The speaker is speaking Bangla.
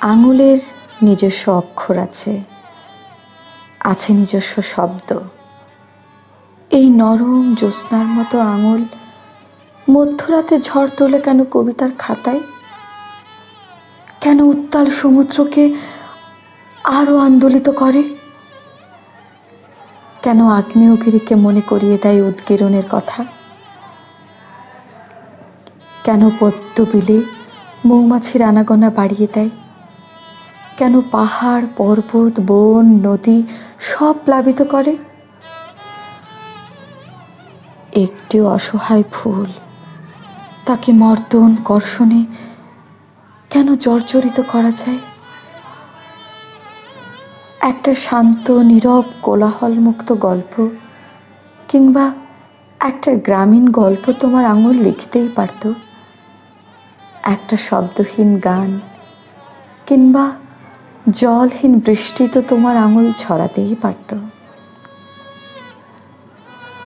আঙুলের নিজস্ব অক্ষর আছে, আছে নিজস্ব শব্দ। এই নরম জ্যোৎস্নার মতো আঙুল মধ্যরাতে ঝড় তোলে কেন কবিতার খাতায়? কেন উত্তাল সমুদ্রকে আরো আন্দোলিত করে? কেন আগ্নেয়গিরিকে মনে করিয়ে দেয় উদ্গীরণের কথা? কেন পদ্ম বিলে মৌমাছির আনাগোনা বাড়িয়ে দেয়? কেন পাহাড়, পর্বত, বন, নদী সব প্লাবিত করে? একটি অসহায় ফুল, তাকে মর্দন কর্ষণে কেন জর্জরিত করা যায়? একটা শান্ত নীরব কোলাহলমুক্ত গল্প কিংবা একটা গ্রামীণ গল্প তোমার আঙুল লিখতেই পারত। একটা শব্দহীন গান কিংবা জলহীন বৃষ্টি তো তোমার আঙুল ছড়াতেই পারত।